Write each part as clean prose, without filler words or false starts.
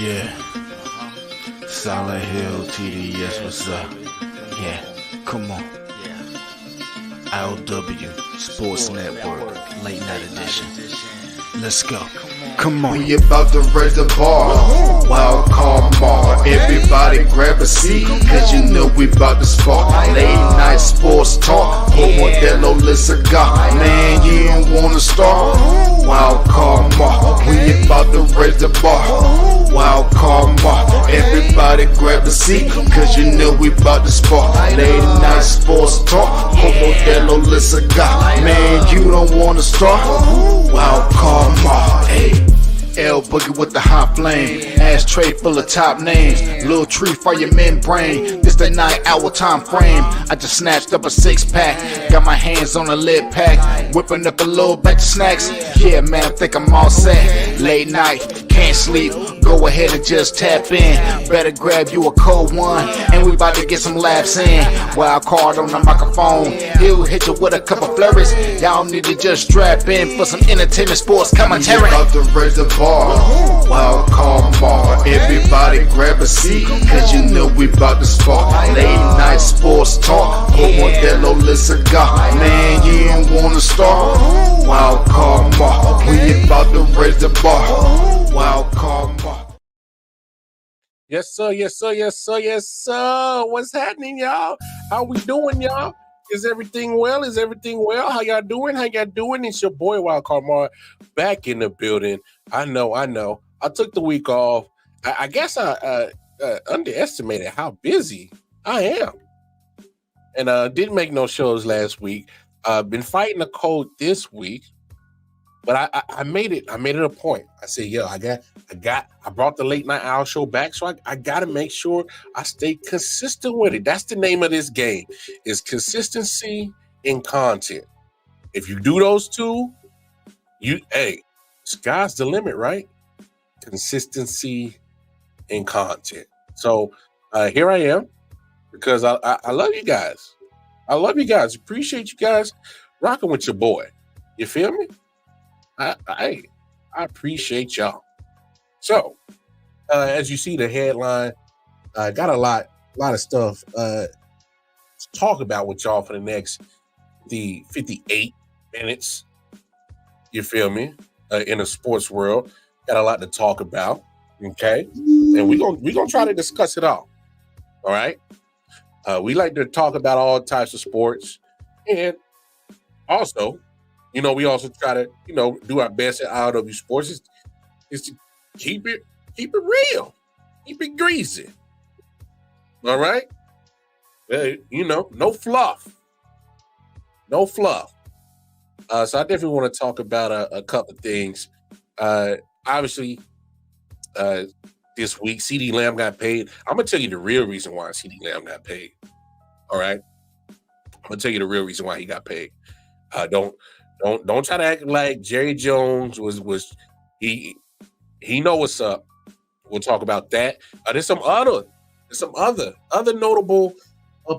Yeah, Solid Hill TD, yes, what's up? Yeah, come on. I.O.W. Sports Network, late night edition. Let's go. Come on. We about to raise the bar. Wild card mar. Everybody grab a seat, cause you know we about to spark. Late night sports talk. Modelo Le Cigar. Man, you don't wanna start. Wild card mar. We about to raise the bar. Wild card mar. Everybody grab a seat, cause you know we about to spark. Late night sports talk. Modelo Le Cigar. Man, you don't wanna start. Wild card mar. Hey. L Boogie with the hot flame, ashtray full of top names, little tree for your membrane. This the 9-hour time frame. I just snatched up a 6-pack, got my hands on a lid pack, whipping up a little batch of snacks. Yeah, man, I think I'm all set. Late night, can't sleep, go ahead and just tap in. Better grab you a cold one, and we about to get some laps in. Wild card on the microphone, he'll hit you with a couple flurries. Y'all need to just strap in for some entertainment sports commentary. We about to raise the bar. Wild card mar. Everybody grab a seat, cause you know we about to spark. Late night sports talk. Modelo Le Cigar. Man, you don't wanna start. Wild card mar. We about to raise the bar. Wild card mar. Yes, sir. Yes, sir. Yes, sir. Yes, sir. What's happening, y'all? How we doing, y'all? Is everything well? Is everything well? How y'all doing? How y'all doing? It's your boy Wild Card Mar back in the building. I know. I took the week off. I guess I underestimated how busy I am, and didn't make no shows last week. Been fighting a cold this week, but I made it. I made it a point. I said, yo, I brought the late night owl show back, so I got to make sure I stay consistent with it. That's the name of this game, is consistency in content. If you do those two, sky's the limit, right? Consistency in content. So here I am, because I love you guys. I love you guys. Appreciate you guys rocking with your boy. You feel me? I appreciate y'all. So, as you see the headline, I got a lot of stuff to talk about with y'all for the next 58 minutes. You feel me? In the sports world, got a lot to talk about. Okay, and we're gonna try to discuss it all. All right. We like to talk about all types of sports, and also, we also try to, do our best at I.O.W. Sports is to keep it real, keep it greasy. All right, no fluff, no fluff. So I definitely want to talk about a couple of things. Obviously, this week Ceedee Lamb got paid. I'm gonna tell you the real reason why Ceedee Lamb got paid. All right, I'm gonna tell you the real reason why he got paid. Don't try to act like Jerry Jones was he know what's up. We'll talk about that. There's some other notable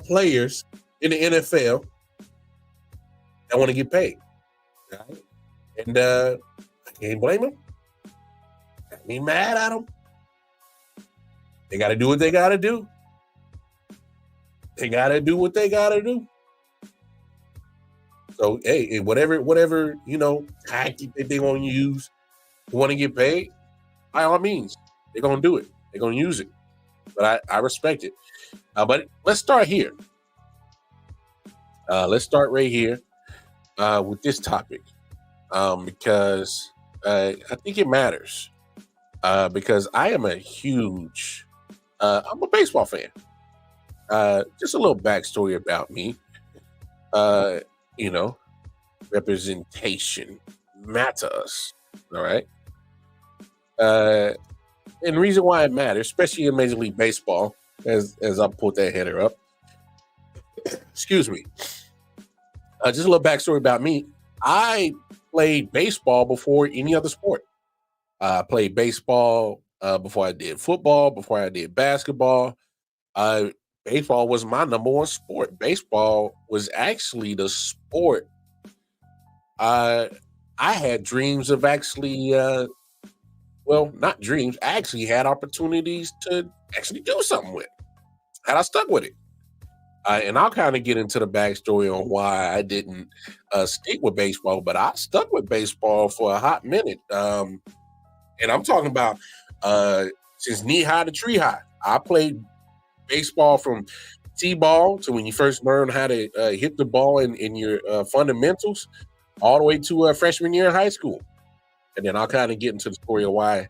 players in the NFL that want to get paid. Right? And I can't blame them. I ain't mad at them. They got to do what they got to do. They got to do what they got to do. So, hey, whatever tactic that they want to use to want to get paid, by all means, they're going to do it. They're going to use it. But I respect it. But let's start here. Let's start right here with this topic, because I think it matters. Because I am a huge, I'm a baseball fan. Just a little backstory about me. Representation matters. All right. And the reason why it matters, especially in Major League Baseball, as I put that header up. Excuse me. Just a little backstory about me. I played baseball before any other sport. I played baseball before I did football, before I did basketball. Baseball was my number one sport. Baseball was actually the sport I had dreams of actually well, not dreams, I actually had opportunities to actually do something with. And I stuck with it. And I'll kind of get into the backstory on why I didn't stick with baseball, but I stuck with baseball for a hot minute. And I'm talking about since knee high to tree high. I played baseball from T-ball to when you first learn how to hit the ball in your fundamentals, all the way to freshman year in high school. And then I'll kind of get into the story of why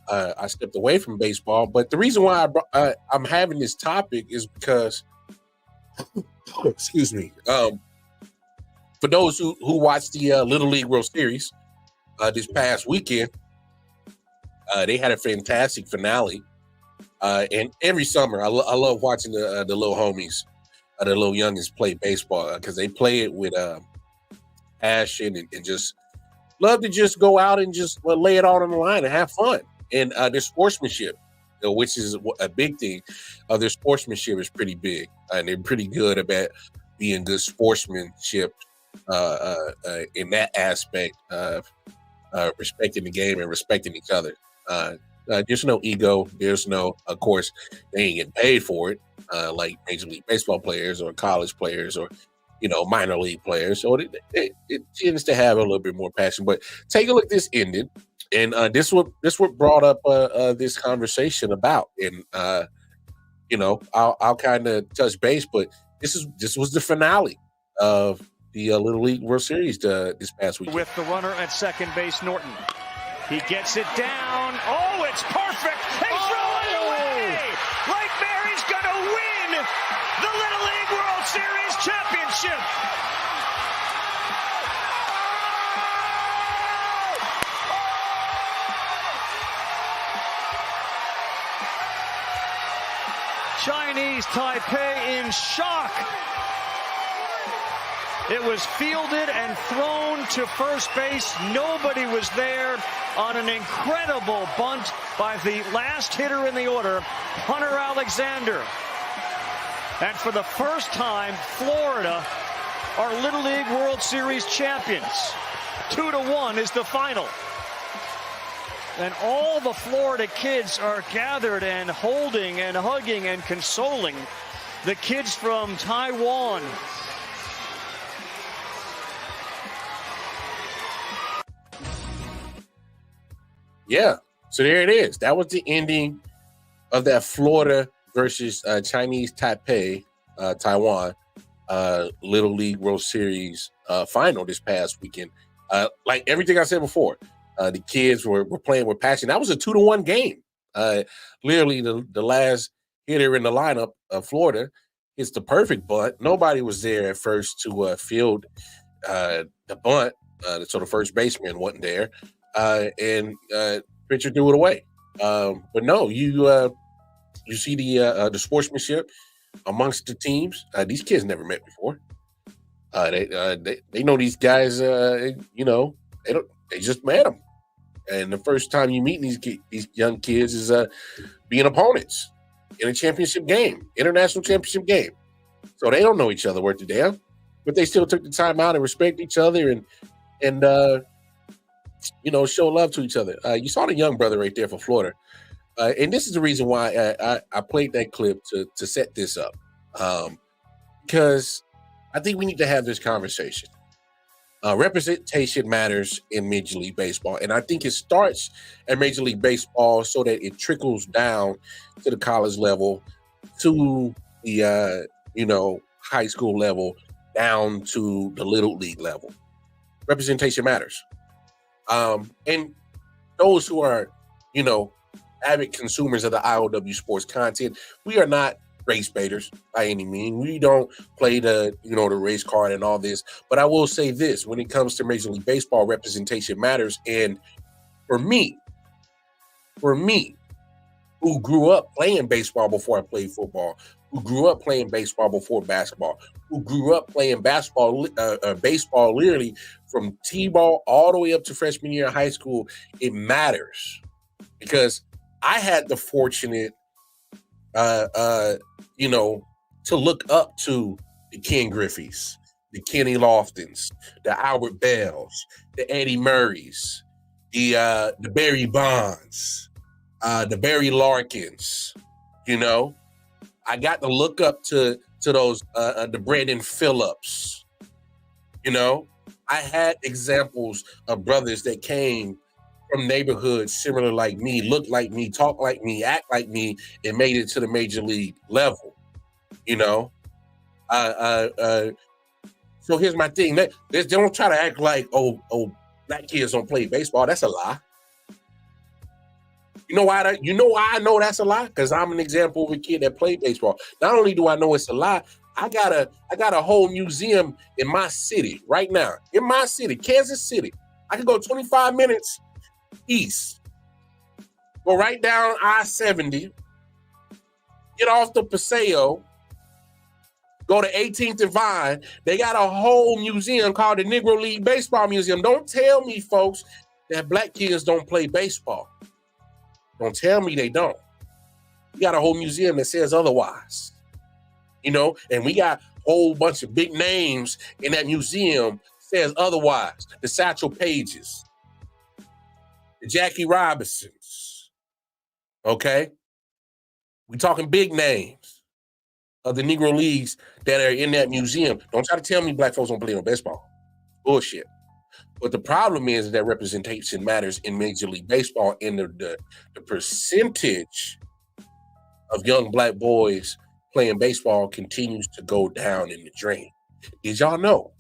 I stepped away from baseball. But the reason why I'm having this topic is because, excuse me, for those who watched the Little League World Series this past weekend, they had a fantastic finale. And every summer, I love watching the little homies, the little youngins play baseball because they play it with passion and just love to just go out and just lay it all on the line and have fun. And their sportsmanship, which is a big thing, their sportsmanship is pretty big. And they're pretty good about being good sportsmanship in that aspect of respecting the game and respecting each other. There's no ego. There's no, of course, they ain't getting paid for it, like Major League Baseball players or college players or, minor league players. So it tends to have a little bit more passion. But take a look. This ended, and this what brought up this conversation about. And I'll kind of touch base, but this was the finale of the Little League World Series this past week. With the runner at second base, Norton. He gets it down. Oh, it's perfect. They throw it away. Blake Berry's going to win the Little League World Series championship. Chinese Taipei in shock. It was fielded and thrown to first base. Nobody was there on an incredible bunt by the last hitter in the order, Hunter Alexander. And for the first time, Florida are Little League World Series champions. 2-1 is the final. And all the Florida kids are gathered and holding and hugging and consoling the kids from Taiwan. Yeah, so there it is. That was the ending of that Florida versus Chinese Taipei, Taiwan, Little League World Series final this past weekend. Like everything I said before, the kids were playing with passion. That was a 2-1 game. Literally, the last hitter in the lineup of Florida hits the perfect bunt. Nobody was there at first to field the bunt, so the first baseman wasn't there. And pitcher threw it away. But no, you see the sportsmanship amongst the teams. These kids never met before. They know these guys. They just met them. And the first time you meet these young kids is being opponents in a championship game, international championship game. So they don't know each other worth a damn, but they still took the time out and respect each other and show love to each other. You saw the young brother right there for Florida. And this is the reason why I played that clip to set this up. Because I think we need to have this conversation. Representation matters in Major League Baseball. And I think it starts at Major League Baseball so that it trickles down to the college level, to the, high school level, down to the Little League level. Representation matters. And those who are, avid consumers of the I.O.W. sports content, we are not race baiters by any means. We don't play the race card and all this. But I will say this, when it comes to Major League Baseball, representation matters. And for me, who grew up playing baseball before I played football, who grew up playing baseball before basketball, who grew up playing baseball literally from T-ball all the way up to freshman year of high school, it matters. Because I had the fortunate, to look up to the Ken Griffey's, the Kenny Loftons, the Albert Bells, the Eddie Murrays, the Barry Bonds, the Barry Larkins. You know, I got to look up to those the Brandon Phillips. You know, I had examples of brothers that came from neighborhoods similar like me, look like me, talk like me, act like me, and made it to the major league level. You know, so here's my thing. They don't try to act like, oh, black kids don't play baseball. That's a lie. You know why? You know why I know that's a lie? Because I'm an example of a kid that played baseball. Not only do I know it's a lie, I got a whole museum in my city right now. In my city, Kansas City. I can go 25 minutes east. Go right down I-70. Get off the Paseo. Go to 18th and Vine. They got a whole museum called the Negro League Baseball Museum. Don't tell me, folks, that black kids don't play baseball. Don't tell me they don't. We got a whole museum that says otherwise. You know, and we got a whole bunch of big names in that museum says otherwise. The Satchel Pages, the Jackie Robinsons. Okay? We talking big names of the Negro Leagues that are in that museum. Don't try to tell me black folks don't play no baseball. Bullshit. But the problem is that representation matters in Major League Baseball, and the percentage of young black boys playing baseball continues to go down in the drain. Did y'all know,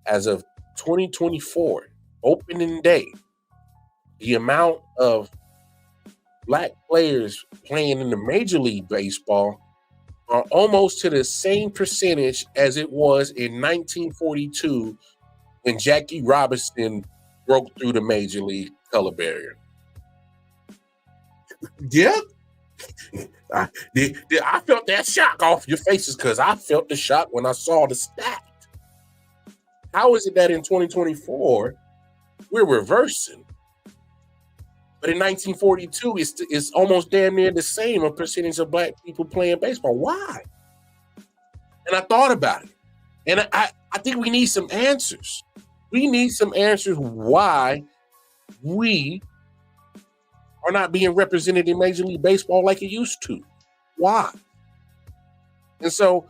as of 2024, opening day, the amount of black players playing in the Major League Baseball are almost to the same percentage as it was in 1942 when Jackie Robinson broke through the Major League color barrier. Yeah. I felt that shock off your faces because I felt the shock when I saw the stat. How is it that in 2024 we're reversing? But in 1942, it's almost damn near the same a percentage of black people playing baseball. Why? And I thought about it. And I think we need some answers. We need some answers why we are not being represented in Major League Baseball like it used to. Why? And so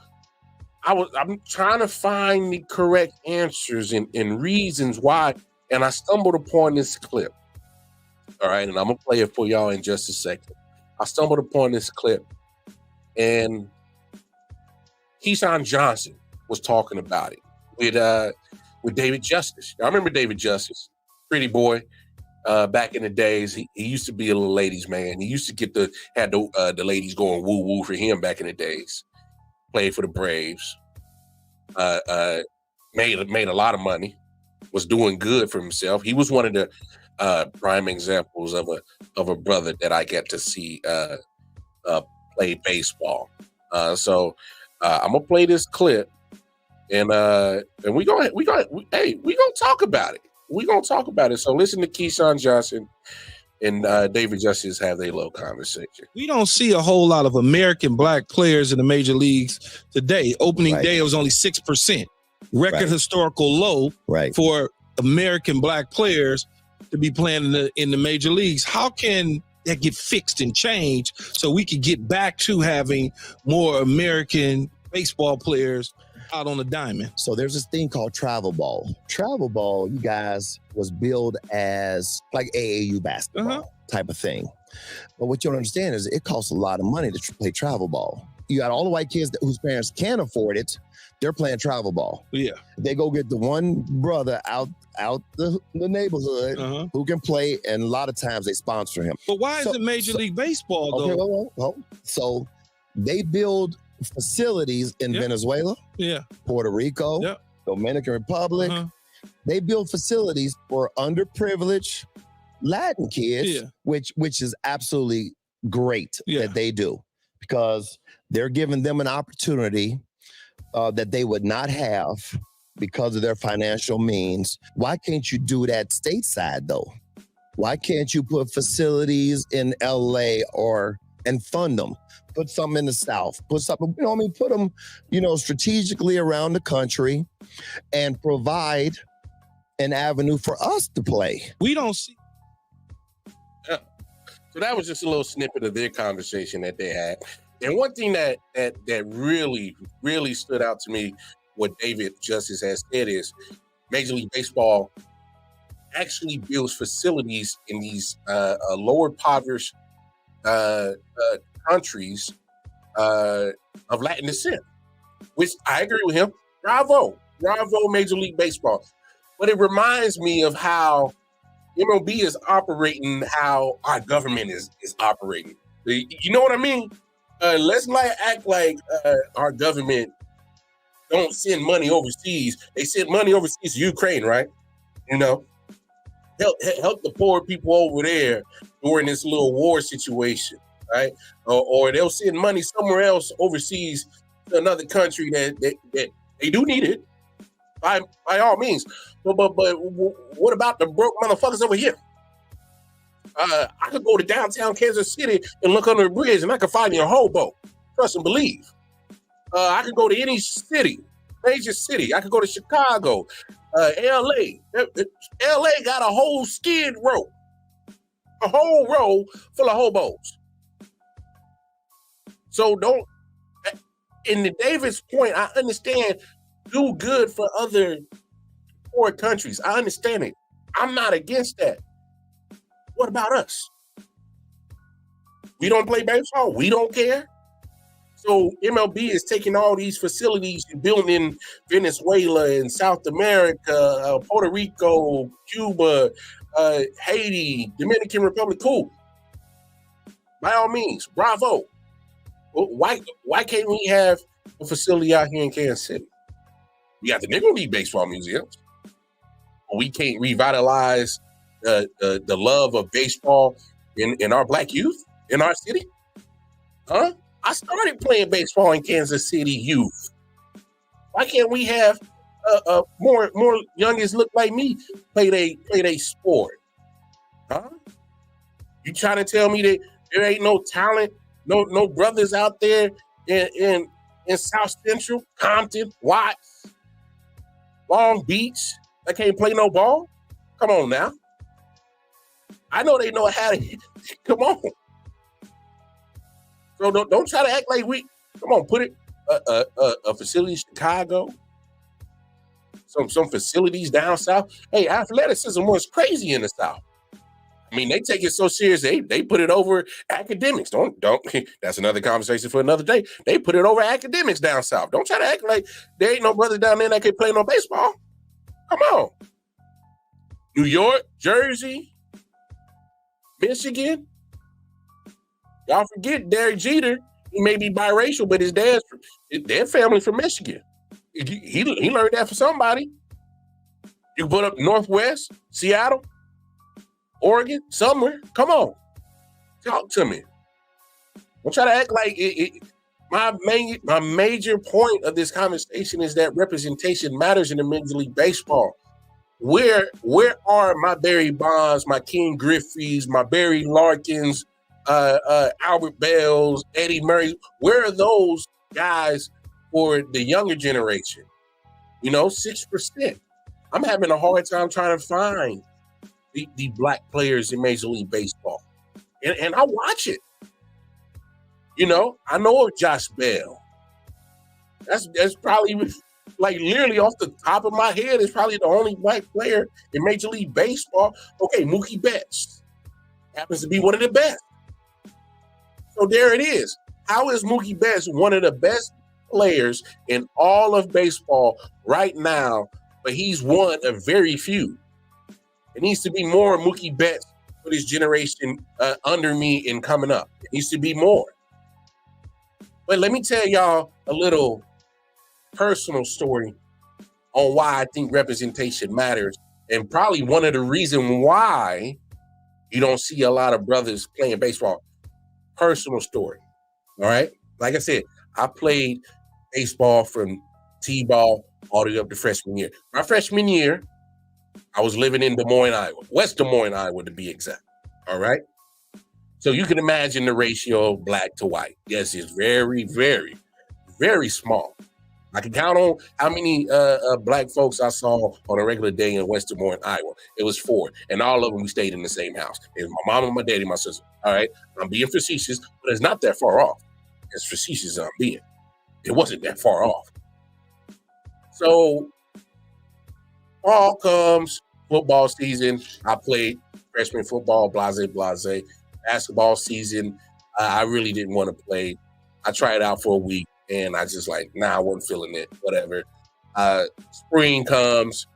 I'm trying to find the correct answers and reasons why. And I stumbled upon this clip. All right, and I'm going to play it for y'all in just a second. I stumbled upon this clip, and Keyshawn Johnson was talking about it with David Justice. I remember David Justice, pretty boy. Back in the days, he used to be a little ladies' man. He used to had the ladies going woo woo for him back in the days. Played for the Braves. Made a lot of money. Was doing good for himself. He was one of the prime examples of a brother that I get to see play baseball. So I'm gonna play this clip, and we gonna talk about it. We're gonna talk about it. So listen to Keyshawn Johnson and David Justice have their little conversation. We don't see a whole lot of American black players in the major leagues today. Opening day, it was only 6%. Record historical low for American black players to be playing in the major leagues. How can that get fixed and changed so we can get back to having more American baseball players out on the diamond? So there's this thing called travel ball. Travel ball, you guys, was billed as like AAU basketball type of thing. But what you don't understand is it costs a lot of money to play travel ball. You got all the white kids whose parents can't afford it. They're playing travel ball. Yeah. They go get the one brother out the neighborhood who can play, and a lot of times they sponsor him. But why is it Major League Baseball, though? Well, so they build facilities in Venezuela, Puerto Rico, Dominican Republic. They build facilities for underprivileged Latin kids, which is absolutely great that they do, because they're giving them an opportunity that they would not have because of their financial means. Why can't you do that stateside, though? Why can't you put facilities in LA and fund them? Put something in the South, put something, put them, strategically around the country and provide an avenue for us to play. We don't see So that was just a little snippet of their conversation that they had. And one thing that really, really stood out to me, what David Justice has said is Major League Baseball actually builds facilities in these lower impoverished countries of Latin descent, which I agree with him. Bravo, Major League Baseball. But it reminds me of how MLB is operating, how our government is operating. You know what I mean? Let's not act like our government don't send money overseas. They send money overseas to Ukraine, right? You know, help the poor people over there during this little war situation, right? Or they'll send money somewhere else overseas to another country that they do need it, by all means. But what about the broke motherfuckers over here? I could go to downtown Kansas City and look under a bridge, and I could find me a hobo. Trust and believe. I could go to any city, major city. I could go to Chicago, L.A. L.A. got a whole skid row, a whole row full of hobos. So don't. In the Davis point, I understand. Do good for other poor countries. I understand it. I'm not against that. What about us? We don't play baseball. We don't care. So MLB is taking all these facilities and building in Venezuela and South America, Puerto Rico, Cuba, Haiti, Dominican Republic. Cool. By all means, bravo. Why can't we have a facility out here in Kansas City? We got the Negro League Baseball Museums. We can't revitalize the love of baseball in our black youth, in our city? Huh? I started playing baseball in Kansas City youth. Why can't we have more youngins look like me play they sport? Huh? You trying to tell me that there ain't no talent, no brothers out there in South Central, Compton, Watts, Long Beach that can't play no ball? Come on now. I know they know how to. Come on. So don't try to act like we. Come on, put it a facility in Chicago. Some facilities down south. Hey, athleticism was crazy in the South. I mean, they take it so serious. They put it over academics. Don't. That's another conversation for another day. They put it over academics down south. Don't try to act like there ain't no brothers down there that can play no baseball. Come on. New York, Jersey, Michigan. Y'all forget Derek Jeter. He may be biracial, but his family from Michigan. He learned that from somebody. You put up Northwest, Seattle, Oregon, somewhere. Come on. Talk to me. Don't try to act like it. My major point of this conversation is that representation matters in the Major League Baseball. Where are my Barry Bonds, my King Griffey's, my Barry Larkins, Albert Bells, Eddie Murray? Where are those guys for the younger generation? 6%. I'm having a hard time trying to find the black players in Major League Baseball. And I watch it. I know of Josh Bell. That's probably, like, literally off the top of my head, is probably the only black player in Major League Baseball. Okay, Mookie Betts happens to be one of the best. So there it is. How is Mookie Betts one of the best players in all of baseball right now, but he's one of very few? It needs to be more Mookie Betts for this generation under me and coming up. It needs to be more. But let me tell y'all a little personal story on why I think representation matters, and probably one of the reasons why you don't see a lot of brothers playing baseball. Personal story. All right. Like I said, I played baseball from T-ball all the way up to freshman year. My freshman year, I was living in Des Moines, Iowa, West Des Moines, Iowa, to be exact. All right. So you can imagine the ratio of black to white. Yes, it's very, very, very small. I can count on how many black folks I saw on a regular day in West Des Moines, Iowa. It was 4, and all of them we stayed in the same house. It was my mom and my daddy, my sister. All right, I'm being facetious, but it's not that far off. As facetious as I'm being, it wasn't that far off. So fall comes, football season. I played freshman football, blase. Basketball season, I really didn't want to play. I tried out for a week, and I just like, I wasn't feeling it, whatever. Spring comes,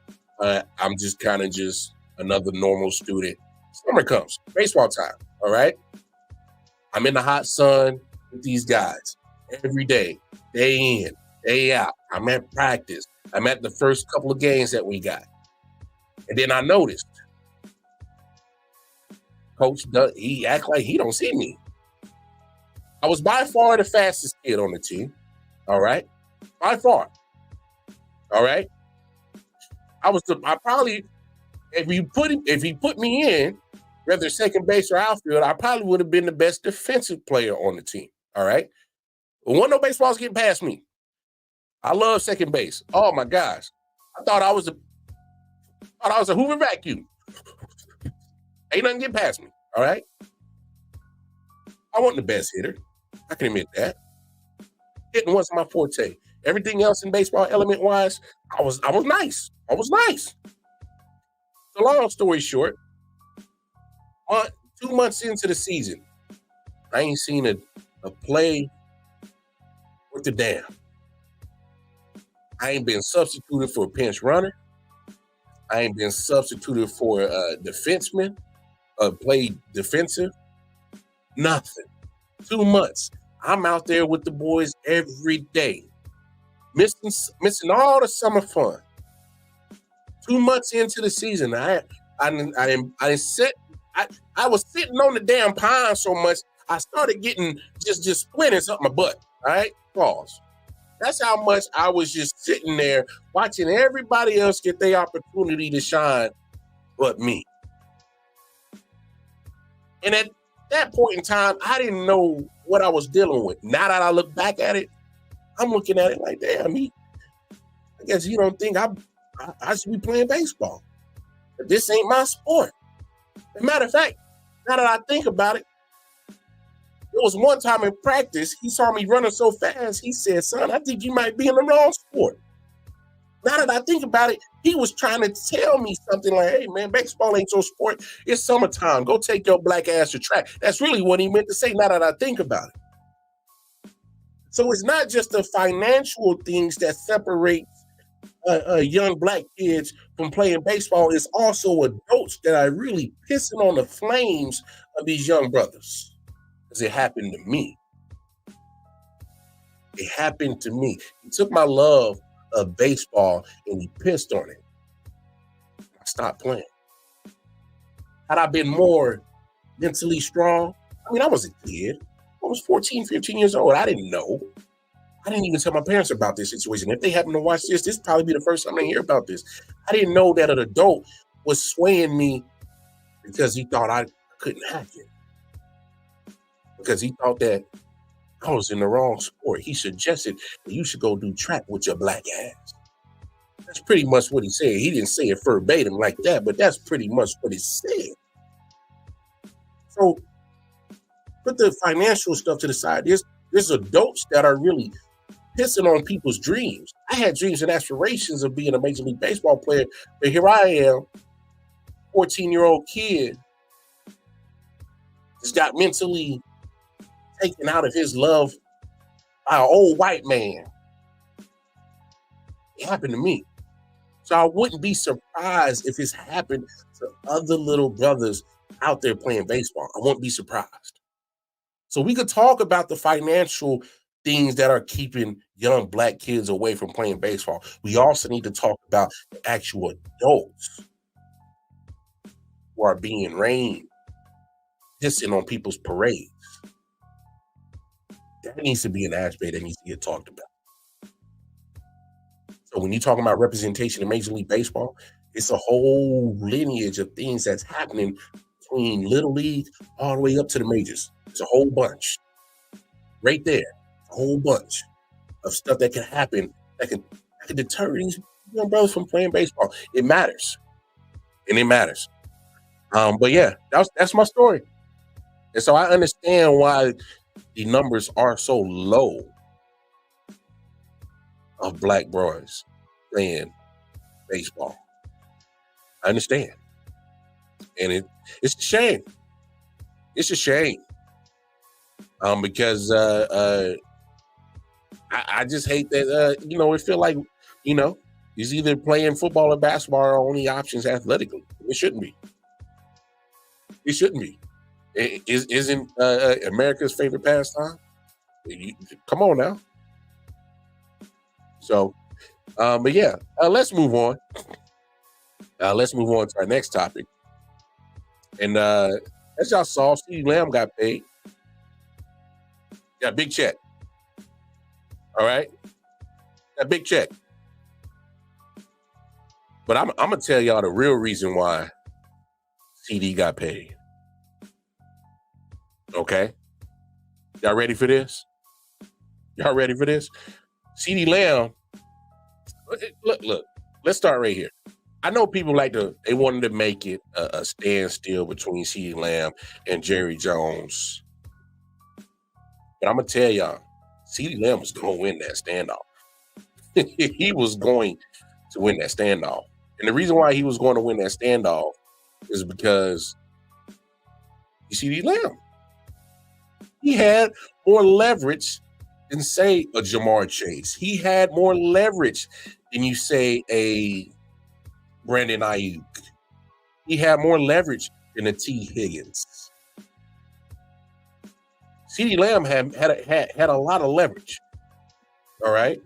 I'm just kind of just another normal student. Summer comes, baseball time, all right? I'm in the hot sun with these guys every day, day in, day out. I'm at practice. I'm at the first couple of games that we got. And then I noticed, Coach, he act like he don't see me. I was by far the fastest kid on the team, all right? By far, all right? I probably, if he put me in, whether second base or outfield, I probably would have been the best defensive player on the team, all right? But wasn't no baseballs getting past me. I love second base. Oh my gosh. I thought I was a Hoover vacuum. Ain't nothing getting past me. All right. I wasn't the best hitter. I can admit that. Hitting wasn't my forte. Everything else in baseball, element wise, I was nice. I was nice. So long story short, 2 months into the season, I ain't seen a play worth the damn. I ain't been substituted for a pinch runner. I ain't been substituted for a defenseman, play defensive. Nothing. 2 months. I'm out there with the boys every day, missing all the summer fun. 2 months into the season, I was sitting on the damn pine so much, I started getting just splinters up my butt. All right, pause. That's how much I was just sitting there watching everybody else get their opportunity to shine, but me. And at that point in time, I didn't know what I was dealing with. Now that I look back at it, I'm looking at it like, damn, I guess you don't think I should be playing baseball. But this ain't my sport. As a matter of fact, now that I think about it, there was one time in practice, he saw me running so fast, he said, son, I think you might be in the wrong sport. Now that I think about it, he was trying to tell me something like, hey, man, baseball ain't your sport. It's summertime. Go take your black ass to track. That's really what he meant to say now that I think about it. So it's not just the financial things that separate young black kids from playing baseball. It's also adults that are really pissing on the flames of these young brothers. Because it happened to me. It happened to me. He took my love of baseball and he pissed on it. I stopped playing. Had I been more mentally strong, I was a kid. I was 14, 15 years old. I didn't know. I didn't even tell my parents about this situation. If they happen to watch this would probably be the first time they hear about this. I didn't know that an adult was swaying me because he thought I couldn't hack it. Because he thought that I was in the wrong sport. He suggested that you should go do track with your black ass. That's pretty much what he said. He didn't say it verbatim like that, but that's pretty much what he said. So put the financial stuff to the side. There's adults that are really pissing on people's dreams. I had dreams and aspirations of being a Major League Baseball player, but here I am, 14-year-old kid, just got mentally taken out of his love by an old white man. It happened to me. So I wouldn't be surprised if it's happened to other little brothers out there playing baseball. I won't be surprised. So we could talk about the financial things that are keeping young black kids away from playing baseball. We also need to talk about the actual adults who are being rained, pissing on people's parades. That needs to be an aspect that needs to get talked about. So when you're talking about representation in Major League Baseball, it's a whole lineage of things that's happening between Little League all the way up to the majors. It's a whole bunch. Right there, a whole bunch of stuff that can happen that can deter these young brothers from playing baseball. It matters, and it matters. But yeah, that's my story, and so I understand why the numbers are so low of black boys playing baseball. I understand, and it's a shame. It's a shame, because I just hate that. It feel like he's either playing football or basketball are only options athletically. It shouldn't be. It shouldn't be. Isn't America's favorite pastime? Come on now. So, but yeah, let's move on. Let's move on to our next topic. And as y'all saw, Ceedee Lamb got paid. Got a big check. All right? Got a big check. But I'm going to tell y'all the real reason why Ceedee got paid. Okay? Y'all ready for this? Y'all ready for this? Ceedee Lamb, look, let's start right here. I know people they wanted to make it a standstill between Ceedee Lamb and Jerry Jones. But I'm going to tell y'all, Ceedee Lamb was going to win that standoff. He was going to win that standoff. And the reason why he was going to win that standoff is because Ceedee Lamb. He had more leverage than, say, a Jamar Chase. He had more leverage than you say a Brandon I.O.W. He had more leverage than a T. Higgins. Ceedee Lamb had a lot of leverage. All right.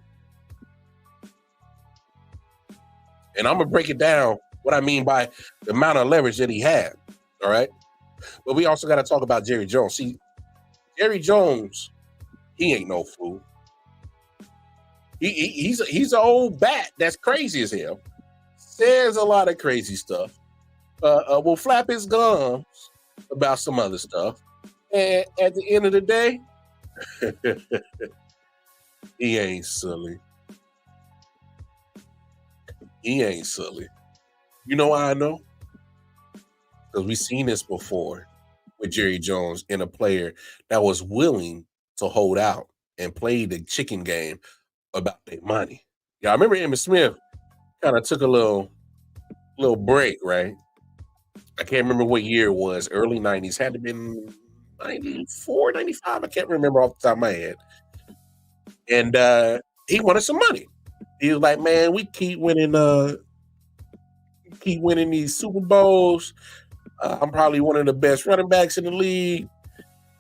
And I'm gonna break it down what I mean by the amount of leverage that he had. All right. But we also got to talk about Jerry Jones. See, Jerry Jones, he ain't no fool. He's an old bat that's crazy as hell. Says a lot of crazy stuff. Will flap his gums about some other stuff. And at the end of the day, he ain't silly. He ain't silly. You know why I know? Because we've seen this before with Jerry Jones and a player that was willing to hold out and play the chicken game about their money. Yeah, I remember Emmitt Smith kind of took a little break, right? I can't remember what year it was. Early 90s. Had to have been 94, 95. I can't remember off the top of my head. And he wanted some money. He was like, man, we keep winning these Super Bowls. I'm probably one of the best running backs in the league.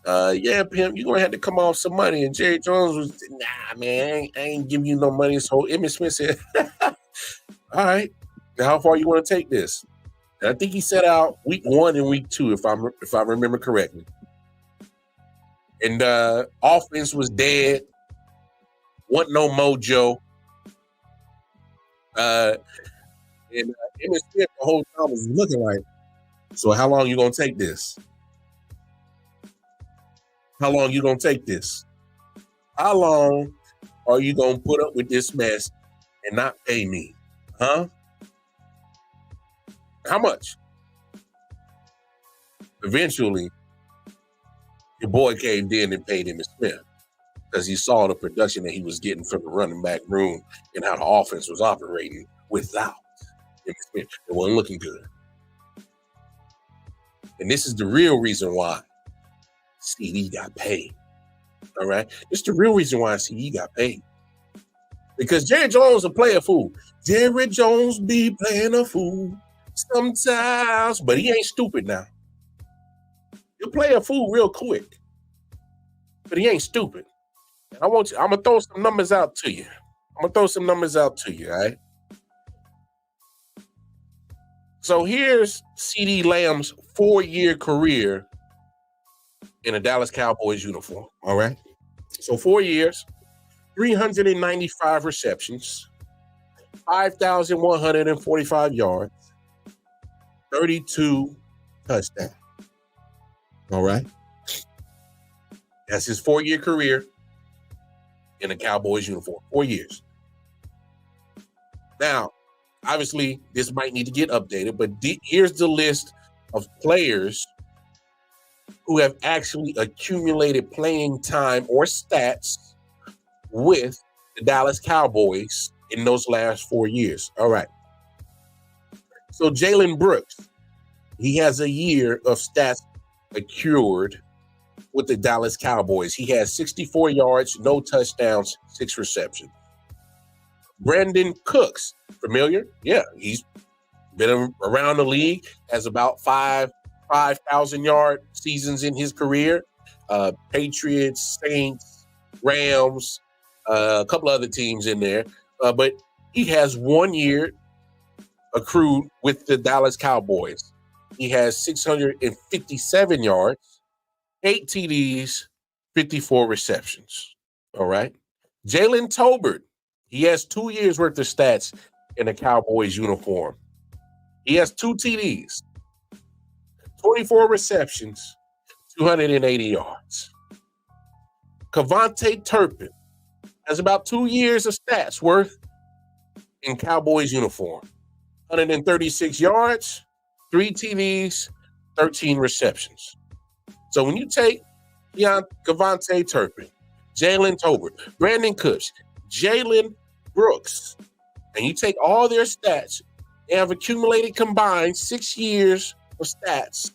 Yeah, pimp, you're going to have to come off some money. And Jerry Jones was, nah, man, I ain't giving you no money. So Emmitt Smith said, all right, now how far you want to take this? And I think he set out week 1 and week 2, if I remember correctly. And offense was dead. Wasn't no mojo. And Emmitt Smith the whole time was looking like, so how long you gonna take this? How long you gonna take this? How long are you gonna put up with this mess and not pay me? Huh? How much? Eventually, your boy caved in and paid Emmitt Smith because he saw the production that he was getting from the running back room and how the offense was operating without Emmitt Smith. It wasn't looking good. And this is the real reason why Ceedee got paid. All right? This is the real reason why Ceedee got paid. Because Jerry Jones will play a fool. Jerry Jones be playing a fool sometimes, but he ain't stupid now. He'll play a fool real quick, but he ain't stupid. And I'm gonna throw some numbers out to you. All right? So here's Ceedee Lamb's 4-year career in a Dallas Cowboys uniform. All right. So 4 years, 395 receptions, 5,145 yards, 32 touchdowns. All right. That's his 4-year career in a Cowboys uniform. 4 years. Now, obviously, this might need to get updated, but here's the list of players who have actually accumulated playing time or stats with the Dallas Cowboys in those last 4 years. All right. So Jalen Brooks, he has a year of stats accrued with the Dallas Cowboys. He has 64 yards, no touchdowns, 6 receptions. Brandon Cooks, familiar? Yeah, he's been around the league, has about 5,000-yard seasons in his career. Patriots, Saints, Rams, a couple other teams in there. But he has 1 year accrued with the Dallas Cowboys. He has 657 yards, 8 TDs, 54 receptions. All right. Jalen Tolbert, he has 2 years worth of stats in a Cowboys uniform. He has 2 TDs, 24 receptions, 280 yards. Kevontae Turpin has about 2 years of stats worth in Cowboys uniform. 136 yards, 3 TDs, 13 receptions. So when you take Kevontae Turpin, Jalen Tolbert, Brandon Cooks, Jalen Brooks, and you take all their stats, they have accumulated combined 6 years of stats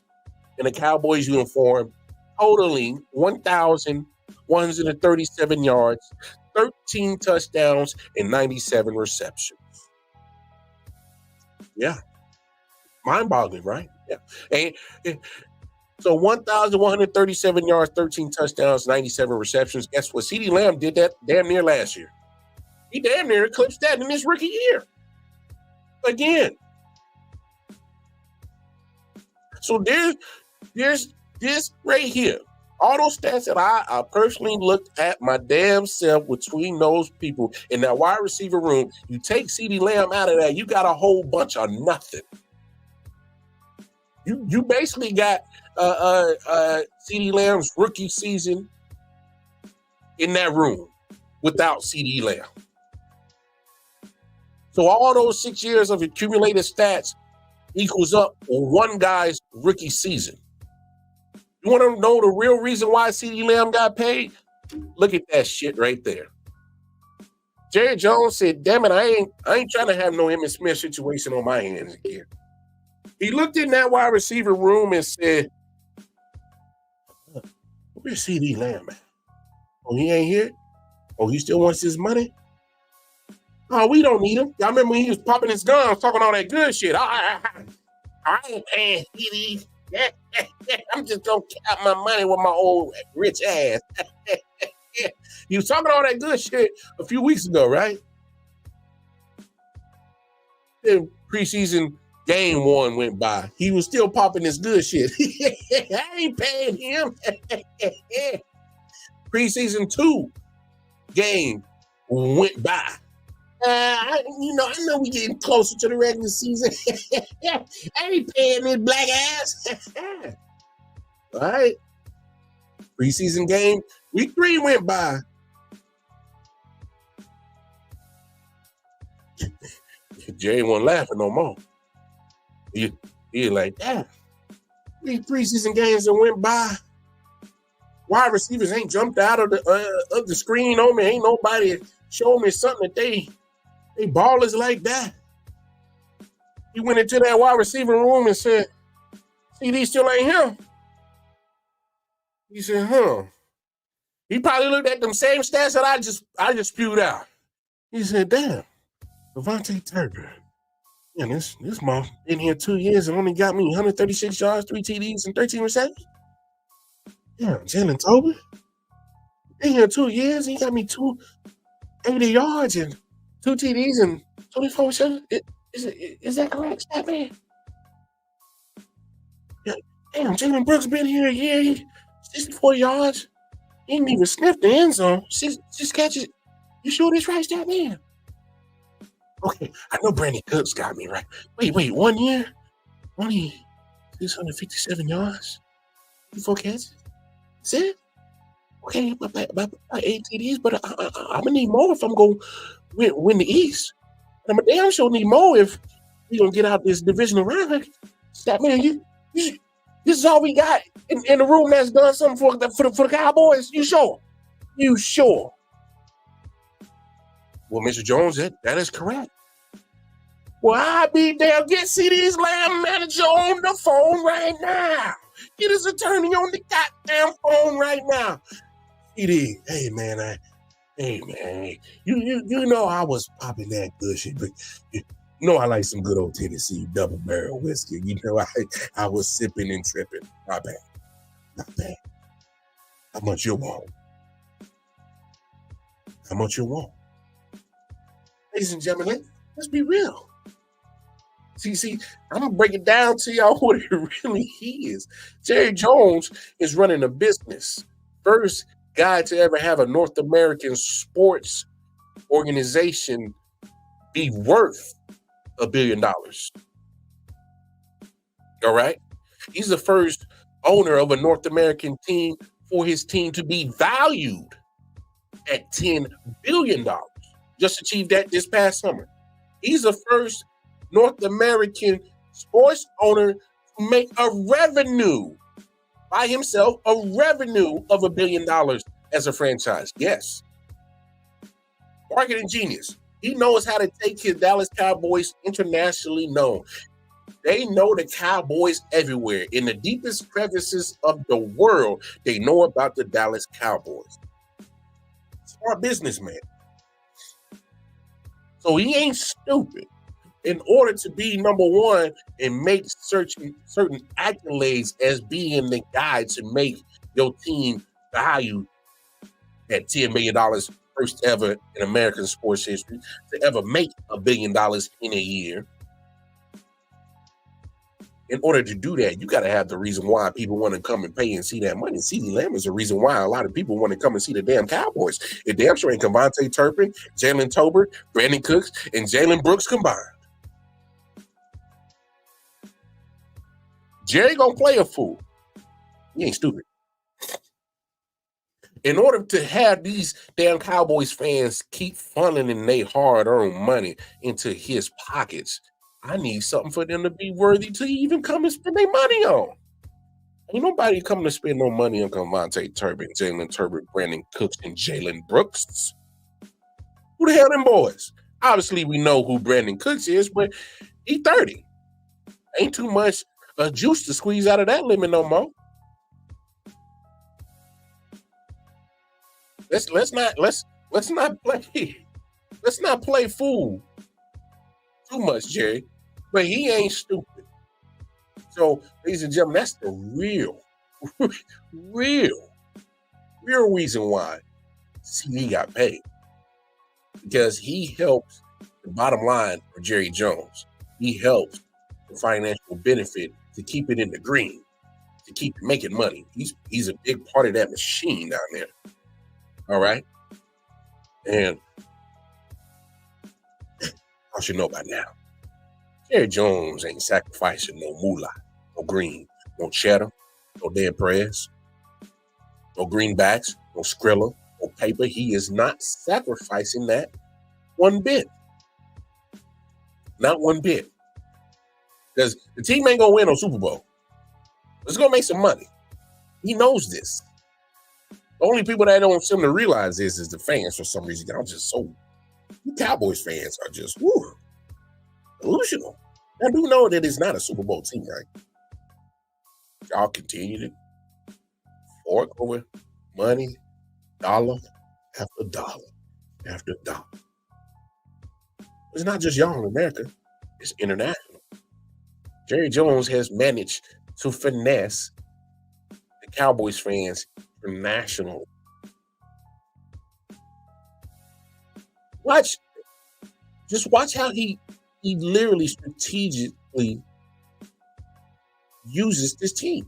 in a Cowboys uniform, totaling 1,137 yards, 13 touchdowns, and 97 receptions. Yeah. Mind-boggling, right? Yeah. And so 1,137 yards, 13 touchdowns, 97 receptions. Guess what? Ceedee Lamb did that damn near last year. He damn near eclipsed that in his rookie year. Again. So there's this right here. All those stats that I personally looked at my damn self between those people in that wide receiver room. You take Ceedee Lamb out of that, you got a whole bunch of nothing. You basically got Ceedee Lamb's rookie season in that room without Ceedee Lamb. So all those 6 years of accumulated stats equals up on one guy's rookie season. You want to know the real reason why Ceedee Lamb got paid? Look at that shit right there. Jerry Jones said, damn it, I ain't trying to have no Emmitt Smith situation on my hands again. He looked in that wide receiver room and said, where's Ceedee Lamb at? Oh, he ain't here? Oh, he still wants his money? Oh, we don't need him. Y'all remember when he was popping his guns, talking all that good shit. I ain't paying Ceedee. I'm just gonna count my money with my old rich ass. He was talking all that good shit a few weeks ago, right? Then preseason game 1 went by. He was still popping his good shit. I ain't paying him. Preseason 2 game went by. I know we getting closer to the regular season. I ain't paying this black ass. All right. Preseason game, week 3 went by. Jerry wasn't laughing no more. He like, damn. 3 preseason games that went by. Wide receivers ain't jumped out of the screen on me. Ain't nobody showing me something that they ballers like that. He went into that wide receiver room and said, Ceedee still ain't him. He said, huh. He probably looked at them same stats that I just spewed out. He said, damn, Kevontae Turpin. Man, this month been here 2 years and only got me 136 yards, 3 TDs, and 13 receptions. Yeah, Jalen Tolbert. Been here 2 years, he got me 280 yards and 2 TDs and 24 receptions. Is that correct, stat man? Yeah. Damn, Jalen Brooks been here a year, 64 yards. He didn't even sniff the end zone. 6 catches. You sure this right, stat man? Okay, I know Brandon Cooks got me right. Wait, 1 year? Only 657 yards? 54 catches? That's it? Okay, about 8 TDs, but I'm going to need more if I'm going to win the East. I'm a damn sure need more if we gonna get out this divisional round. That man, this is all we got in the room that's done something for the Cowboys. You sure? You sure? Well, Mr. Jones, that is correct. Well, I'll be there. Get Ceedee's land manager on the phone right now. Get his attorney on the goddamn phone right now. Ceedee, hey man, you know I was popping that good shit, but you know I like some good old Tennessee double barrel whiskey. You know I was sipping and tripping. Not bad. How much you want? How much you want? Ladies and gentlemen, let's be real. See, I'm gonna break it down to y'all what it really is. Jerry Jones is running a business. First guy to ever have a North American sports organization be worth $1 billion. All right? He's the first owner of a North American team for his team to be valued at $10 billion. Just achieved that this past summer. He's the first North American sports owner to make a revenue by himself, a revenue of $1 billion as a franchise. Yes. Marketing genius. He knows how to take his Dallas Cowboys internationally known. They know the Cowboys everywhere. In the deepest crevices of the world, they know about the Dallas Cowboys. Smart businessman. So he ain't stupid. In order to be number one and make certain accolades as being the guy to make your team value at $10 million, first ever in American sports history, to ever make $1 billion in a year. In order to do that, you got to have the reason why people want to come and pay and see that money. CeeDee Lamb is the reason why a lot of people want to come and see the damn Cowboys. It damn sure ain't Devontae Turpin, Jalen Tolbert, Brandon Cooks, and Jalen Brooks combined. Jerry gonna play a fool. He ain't stupid. In order to have these damn Cowboys fans keep funneling their hard-earned money into his pockets, I need something for them to be worthy to even come and spend their money on. Ain't nobody coming to spend no money on Devontae Turpin, Jalen Tolbert, Brandon Cooks, and Jalen Brooks. Who the hell them boys? Obviously, we know who Brandon Cooks is, but he 30. Ain't too much juice to squeeze out of that lemon no more. Let's not play fool too much, Jerry. But he ain't stupid. So, ladies and gentlemen, that's the real reason why Ceedee got paid. Because he helps the bottom line for Jerry Jones. He helps the financial benefit to keep it in the green, to keep making money. He's a big part of that machine down there. All right? And I should know by now. Jerry Jones ain't sacrificing no moolah, no green, no cheddar, no dead prayers, no greenbacks, no Skrilla, no paper. He is not sacrificing that one bit. Not one bit. Because the team ain't going to win on Super Bowl. It's going to make some money. He knows this. The only people that don't seem to realize this is the fans for some reason. I'm just so... You Cowboys fans are just delusional. I do know that it's not a Super Bowl team, right? Y'all continue to fork over money, dollar after dollar after dollar. It's not just y'all in America. It's international. Jerry Jones has managed to finesse the Cowboys fans international. Watch how he literally strategically uses this team.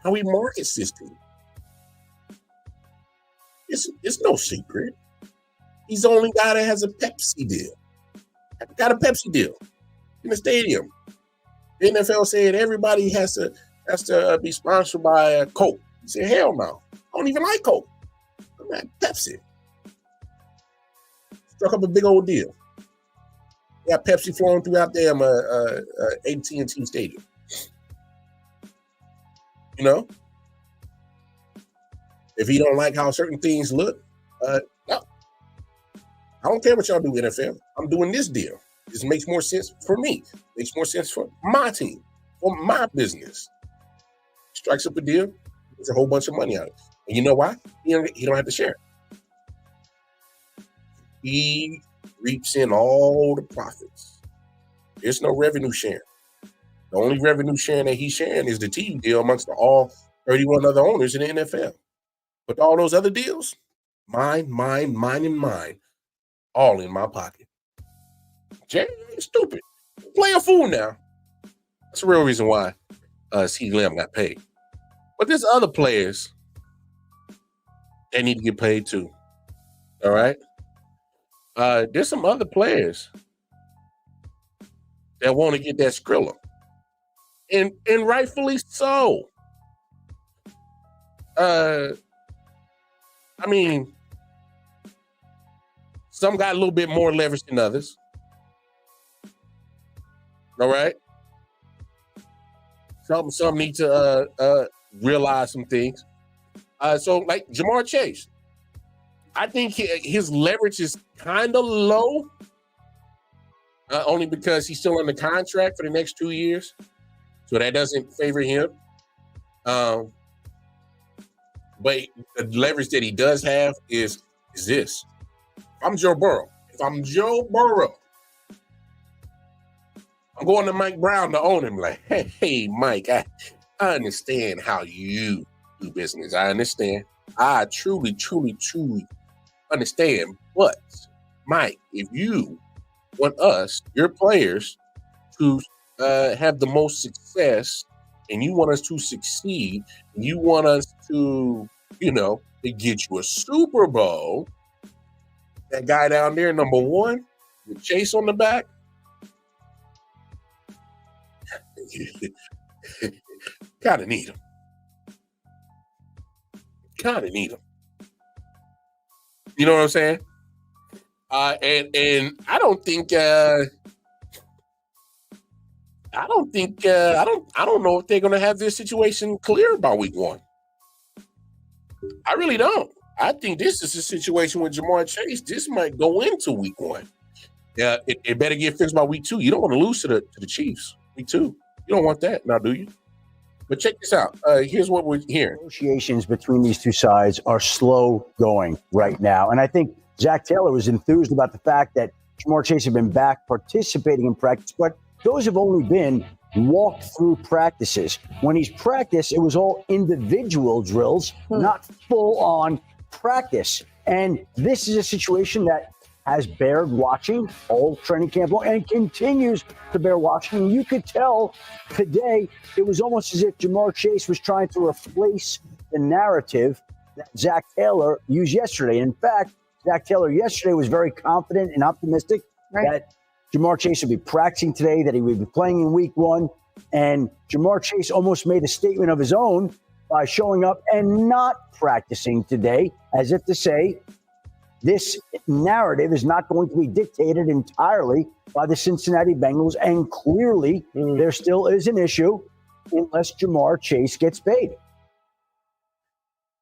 How he markets this team. It's no secret. He's the only guy that has a Pepsi deal. Got a Pepsi deal in the stadium. The NFL said everybody has to be sponsored by Coke. He said, hell no. I don't even like Coke. I'm at Pepsi. Struck up a big old deal. got Pepsi flowing throughout damn AT&T Stadium. You know, if he don't like how certain things look, no. I don't care what y'all do, NFL. I'm doing this deal. This makes more sense for me. Makes more sense for my team, for my business. Strikes up a deal, gets a whole bunch of money out of it. And you know why? He don't have to share it. He reaps in all the profits. There's no revenue sharing. The only revenue sharing that he's sharing is the TV deal amongst all 31 other owners in the NFL. But all those other deals, mine, and mine, all in my pocket. Jay ain't stupid. Play a fool now. That's the real reason why Ceedee Lamb got paid. But there's other players that need to get paid too. All right? There's some other players that want to get that Skrilla. And rightfully so. I mean, some got a little bit more leverage than others. All right? Some need to realize some things. So, like Jamar Chase, I think his leverage is kind of low, only because he's still under contract for the next 2 years. So that doesn't favor him. But the leverage that he does have is this. If I'm Joe Burrow, I'm going to Mike Brown to own him. Like, hey, Mike, I understand how you do business. I understand. I truly understand. But, Mike, if you want us, your players, to have the most success, and you want us to succeed, and you want us to, to get you a Super Bowl, that guy down there, number one, with Chase on the back, kind of need him. You know what I'm saying? And I don't know if they're going to have this situation clear by week one. I really don't. I think this is a situation with Jamar Chase. This might go into week one. Yeah, it better get fixed by week two. You don't want to lose to the Chiefs week two. You don't want that now, do you? But check this out. Here's what we're hearing. Negotiations between these two sides are slow going right now. And I think Zach Taylor was enthused about the fact that Jamar Chase had been back participating in practice, but those have only been walk-through practices. When he's practiced, it was all individual drills, not full-on practice. And this is a situation that has bared watching all training camp long and continues to bear watching. You could tell today it was almost as if Jamar Chase was trying to replace the narrative that Zach Taylor used yesterday. In fact, Zach Taylor yesterday was very confident and optimistic that Jamar Chase would be practicing today, that he would be playing in week one. And Jamar Chase almost made a statement of his own by showing up and not practicing today, as if to say, this narrative is not going to be dictated entirely by the Cincinnati Bengals. And clearly, there still is an issue unless Jamar Chase gets paid.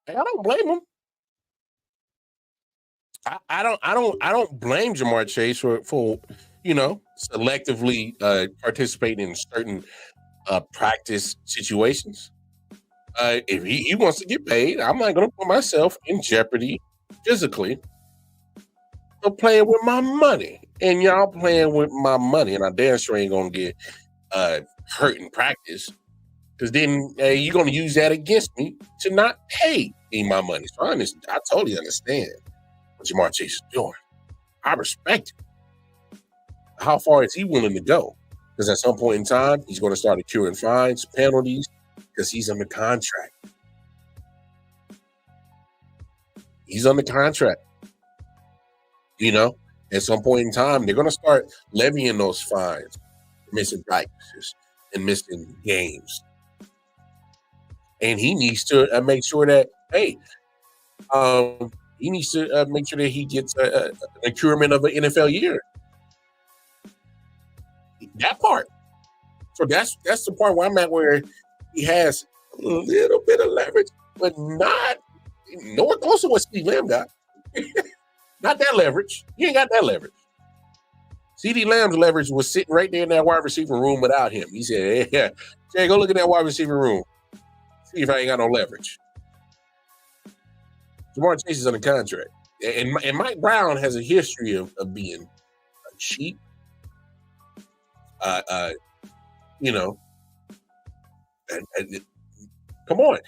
I don't blame him. I don't blame Jamar Chase for selectively participating in certain practice situations. If he wants to get paid, I'm not going to put myself in jeopardy physically. I'm playing with my money, and y'all playing with my money, and I damn sure ain't going to get hurt in practice, because then you're going to use that against me to not pay me my money. So I totally understand what Jamar Chase is doing. I respect it. How far is he willing to go? Because at some point in time, he's going to start accruing fines, penalties, because he's under contract. He's under contract. At some point in time, they're going to start levying those fines for missing practices and missing games. And he needs to make sure that, he needs to make sure that he gets an accruement of an NFL year. That part. So that's the part where I'm at, where he has a little bit of leverage, but not also what Ceedee Lamb got. Not that leverage. You ain't got that leverage. Ceedee Lamb's leverage was sitting right there in that wide receiver room without him. He said, "Yeah, Jay, go look at that wide receiver room. See if I ain't got no leverage." Jamar Chase is under contract, and Mike Brown has a history of being cheap. You know, come on.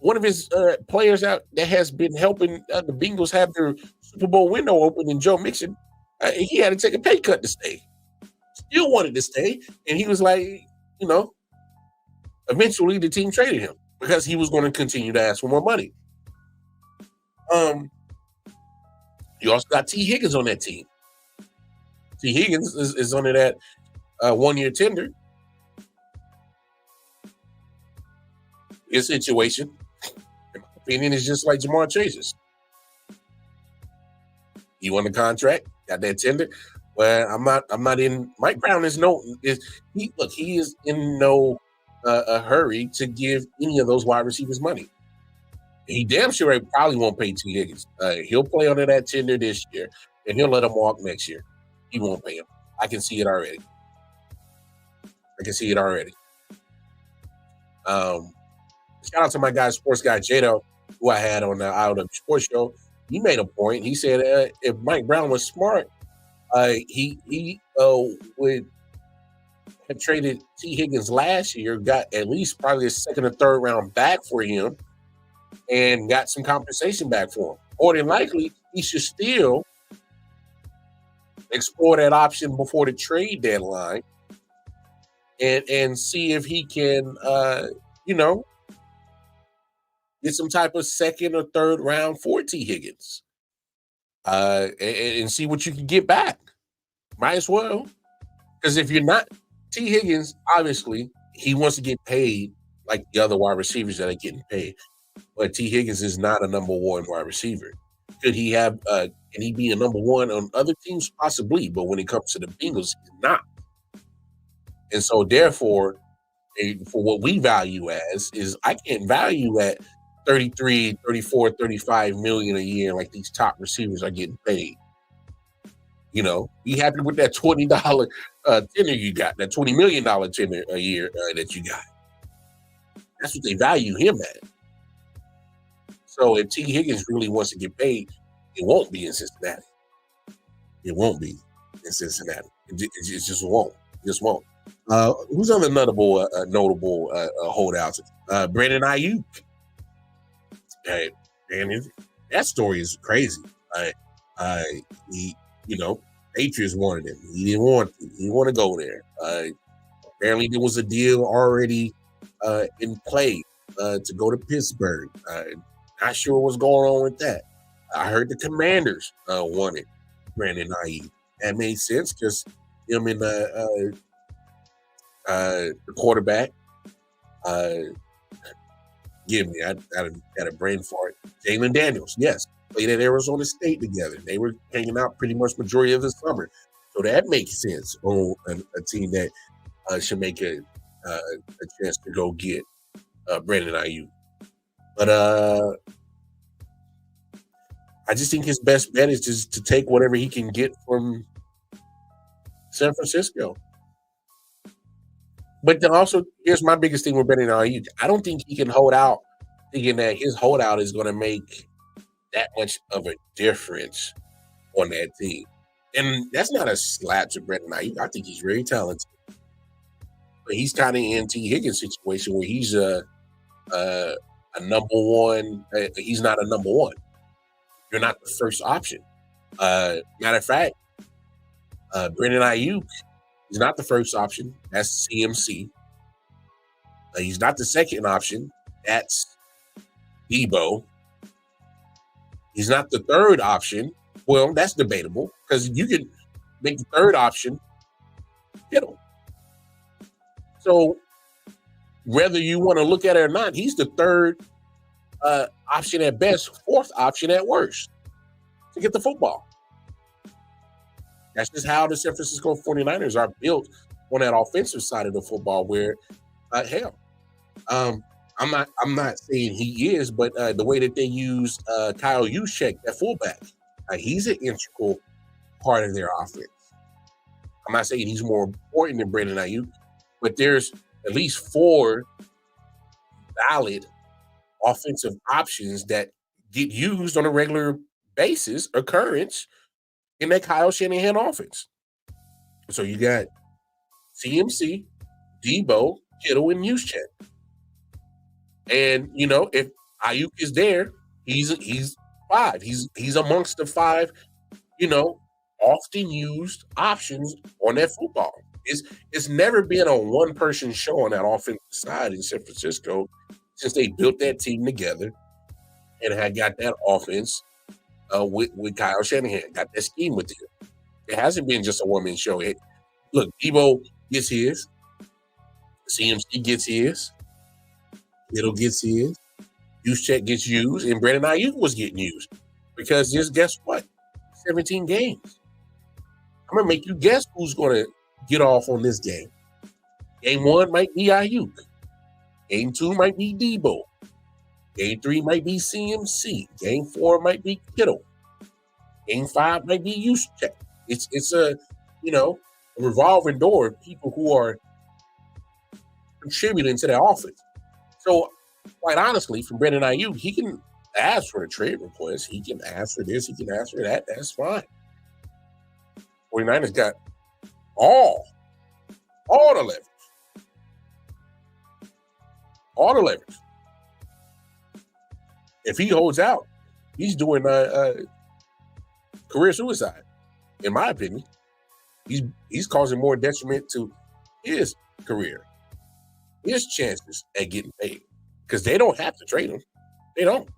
One of his players out that has been helping the Bengals have their Super Bowl window open, and Joe Mixon, he had to take a pay cut to stay. Still wanted to stay, and he was like, you know, eventually the team traded him because he was going to continue to ask for more money. You also got T. Higgins on that team. T. Higgins is under that 1-year tender. His situation, in my opinion, is just like Jamar Chase's. He won the contract, got that tender. Well, I'm not in. Mike Brown he is in no a hurry to give any of those wide receivers money. He damn sure probably won't pay T. Higgins. He'll play under that tender this year, and he'll let him walk next year. He won't pay him. I can see it already. Shout out to my guy, sports guy Jado, who I had on the I.O.W. Sports Show. He made a point. He said if Mike Brown was smart, he would have traded T. Higgins last year, got at least probably a second or third round back for him, and got some compensation back for him. More than likely, he should still explore that option before the trade deadline and see if he can, get some type of second or third round for T. Higgins, and see what you can get back. Might as well, because if you're not T. Higgins, obviously he wants to get paid like the other wide receivers that are getting paid. But T. Higgins is not a number one wide receiver. Could he have? Can he be a number one on other teams? Possibly, but when it comes to the Bengals, he's not. And so, therefore, for what we value as is, I can't value at 33, 34, 35 million a year like these top receivers are getting paid. You know, be happy with that $20 tender you got, that $20 million tender a year that you got. That's what they value him at. So if T. Higgins really wants to get paid, it won't be in Cincinnati. It won't be in Cincinnati. It just won't. It just won't. Who's on the notable holdouts? Brandon I.O.W. Hey, man, that story is crazy. Patriots wanted him. He didn't want to go there. Apparently, there was a deal already in play to go to Pittsburgh. Not sure what's going on with that. I heard the Commanders wanted Brandon I.O.W. That made sense because him and the quarterback. Give me, I had a brain fart. Jalen Daniels, yes, played at Arizona State together. They were hanging out pretty much majority of the summer, so that makes sense on a team that should make a chance to go get Brandon I.O.W. But I just think his best bet is just to take whatever he can get from San Francisco. But then also, here's my biggest thing with Brandon I.O.W. I don't think he can hold out thinking that his holdout is going to make that much of a difference on that team. And that's not a slap to Brandon I.O.W. I think he's very talented. But he's kind of in T. Higgins' situation where he's a number one. He's not a number one. You're not the first option. Matter of fact, Brandon I.O.W. He's not the first option. That's CMC. He's not the second option. That's Debo. He's not the third option. Well, that's debatable because you can make the third option Kittle. So whether you want to look at it or not, he's the third option at best, fourth option at worst to get the football. That's just how the San Francisco 49ers are built on that offensive side of the football where, hell, I'm not saying he is, but the way that they use Kyle Juszczyk, that fullback, he's an integral part of their offense. I'm not saying he's more important than Brandon Ayuk, but there's at least 4 valid offensive options that get used on a regular basis, occurrence in that Kyle Shanahan offense. So you got CMC, Debo, Kittle, and Juszczyk. And if Ayuk is there, he's 5. He's amongst the 5, often used options on that football. It's never been a one-person show on that offensive side in San Francisco since they built that team together and had got that offense with Kyle Shanahan, got that scheme with him. It hasn't been just a one-man show. Look, Debo gets his, CMC gets his, Kittle gets his, Juszczyk gets used, and Brandon Ayuk was getting used because just guess what? 17 games. I'm gonna make you guess who's gonna get off on this game. Game 1 might be Ayuk. Game 2 might be Debo. Game 3 might be CMC. Game 4 might be Kittle. Game 5 might be Juszczyk. It's a a revolving door of people who are contributing to that offense. So, quite honestly, from Brandon Ayuk, he can ask for a trade request. He can ask for this. He can ask for that. That's fine. 49ers got all the leverage. All the leverage. If he holds out, he's doing career suicide, in my opinion. He's causing more detriment to his career, his chances at getting paid, because they don't have to trade him. They don't.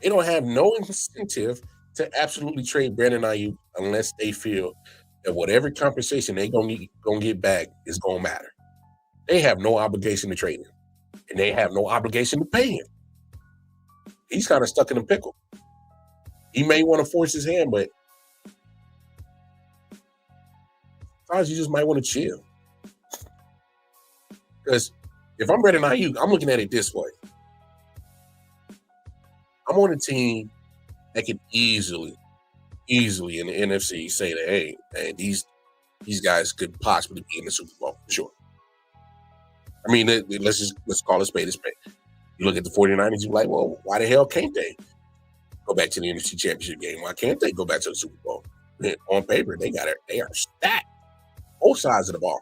They don't have no incentive to absolutely trade Brandon Ayuk unless they feel that whatever compensation they gonna get back is gonna matter. They have no obligation to trade him, and they have no obligation to pay him. He's kind of stuck in a pickle. He may want to force his hand, but sometimes you just might want to chill. Because if I'm Brandon Ayuk, I'm looking at it this way. I'm on a team that can easily in the NFC say that, hey, these guys could possibly be in the Super Bowl, for sure. I mean, let's call it spade a spade. You look at the 49ers, you're like, well, why the hell can't they go back to the NFC Championship game? Why can't they go back to the Super Bowl? On paper, they are stacked. Both sides of the ball.